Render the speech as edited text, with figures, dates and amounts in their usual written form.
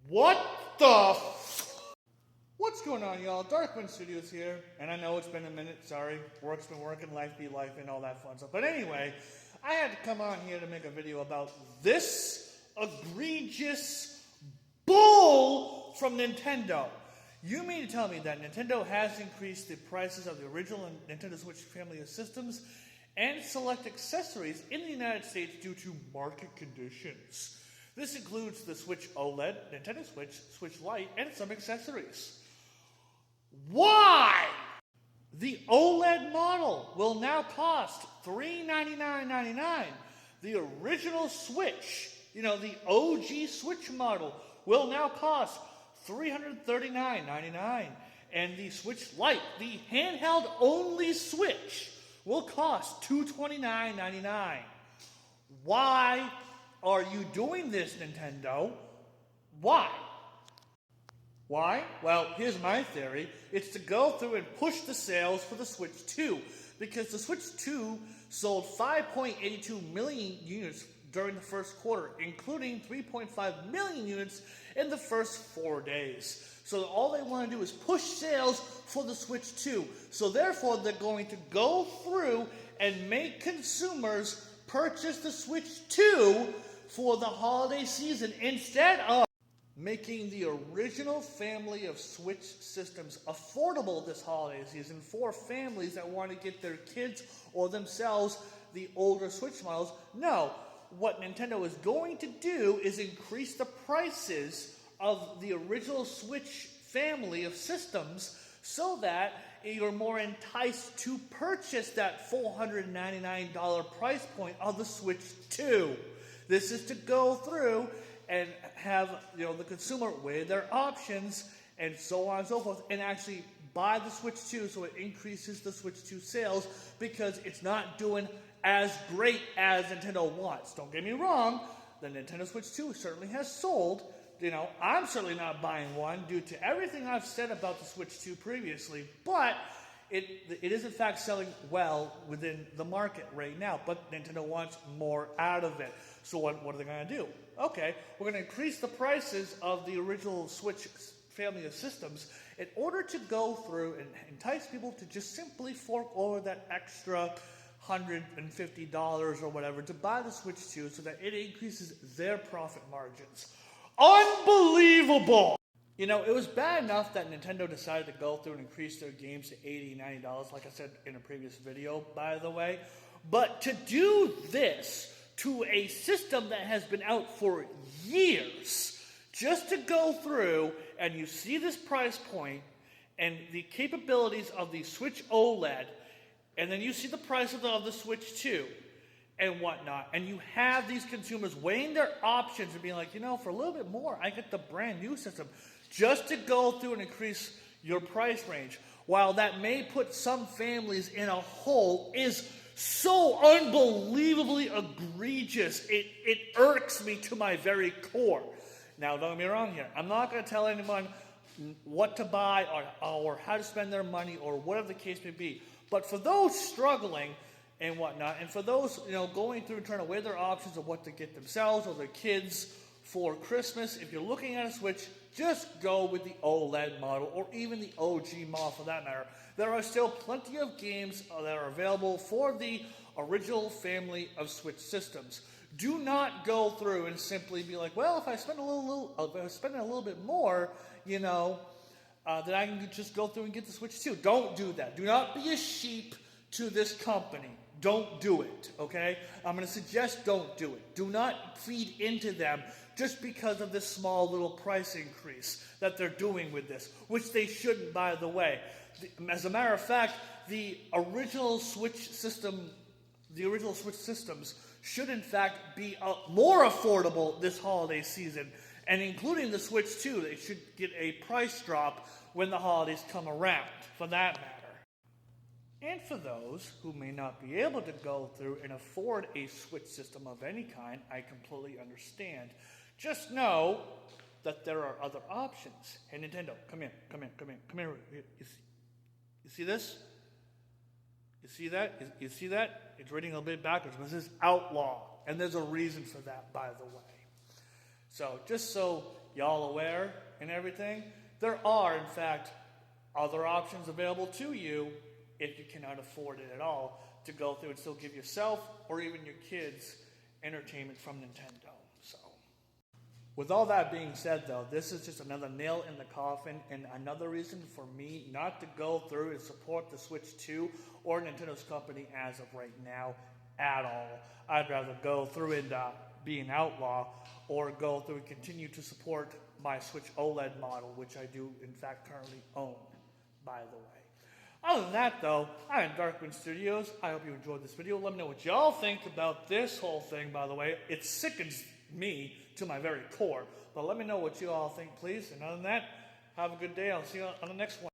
What the What's going on, y'all? Darkwind Studios here, and I know it's been a minute, sorry. Work's been working, life be life, and all that fun stuff. But anyway, I had to come on here to make a video about this egregious bull from Nintendo. You mean to tell me that Nintendo has increased the prices of the original Nintendo Switch family of systems and select accessories in the United States due to market conditions? This includes the Switch OLED, Nintendo Switch, Switch Lite, and some accessories. Why? The OLED model will now cost $399.99. The original Switch, the OG Switch model, will now cost $339.99. And the Switch Lite, the handheld-only Switch, will cost $229.99. Why are you doing this, Nintendo? Why? Why? Well, here's my theory. It's to go through and push the sales for the Switch 2. Because the Switch 2 sold 5.82 million units during the first quarter, including 3.5 million units in the first 4 days. So all they want to do is push sales for the Switch 2. So therefore, they're going to go through and make consumers purchase the Switch 2 for the holiday season instead of making the original family of Switch systems affordable this holiday season for families that want to get their kids or themselves the older Switch models. No, what Nintendo is going to do is increase the prices of the original Switch family of systems so that you're more enticed to purchase that $499 price point of the Switch 2. This is to go through and have the consumer weigh their options and so on and so forth and actually buy the Switch 2 so it increases the Switch 2 sales because it's not doing as great as Nintendo wants. Don't get me wrong, the Nintendo Switch 2 certainly has sold. I'm certainly not buying one due to everything I've said about the Switch 2 previously, but it is in fact selling well within the market right now, but Nintendo wants more out of it. So what are they going to do? Okay, we're going to increase the prices of the original Switch family of systems in order to go through and entice people to just simply fork over that extra $150 or whatever to buy the Switch 2 so that it increases their profit margins. Unbelievable! It was bad enough that Nintendo decided to go through and increase their games to $80, $90, like I said in a previous video, by the way. But to do this to a system that has been out for years, just to go through and you see this price point and the capabilities of the Switch OLED, and then you see the price of the Switch 2 and whatnot, and you have these consumers weighing their options and being like, for a little bit more, I get the brand new system. Just to go through and increase your price range, while that may put some families in a hole, is so unbelievably egregious. It irks me to my very core. Now, don't get me wrong here. I'm not going to tell anyone what to buy or how to spend their money or whatever the case may be. But for those struggling and whatnot, and for those going through and trying to weigh their options of what to get themselves or their kids for Christmas, if you're looking at a Switch, just go with the OLED model or even the OG model for that matter. There are still plenty of games that are available for the original family of Switch systems. Do not go through and simply be like, well, if I spend a little bit more, then I can just go through and get the Switch 2. Don't do that. Do not be a sheep to this company. Don't do it, okay? I'm going to suggest don't do it. Do not feed into them just because of this small little price increase that they're doing with this, which they shouldn't, by the way. As a matter of fact, the original Switch systems should in fact be more affordable this holiday season, and including the Switch 2, they should get a price drop when the holidays come around, for that matter. And for those who may not be able to go through and afford a Switch system of any kind, I completely understand. Just know that there are other options. Hey, Nintendo, come here. You see this? You see that? You see that? It's reading a little bit backwards. This is outlaw. And there's a reason for that, by the way. So just so y'all aware and everything, there are, in fact, other options available to you if you cannot afford it at all to go through and still give yourself or even your kids entertainment from Nintendo. So, with all that being said, though, this is just another nail in the coffin and another reason for me not to go through and support the Switch 2 or Nintendo's company as of right now at all. I'd rather go through and be an outlaw or go through and continue to support my Switch OLED model, which I do, in fact, currently own, by the way. Other than that, though, I am Darkwind Studios. I hope you enjoyed this video. Let me know what y'all think about this whole thing, by the way. It sickens me to my very core. But let me know what you all think, please. And other than that, have a good day. I'll see you on the next one.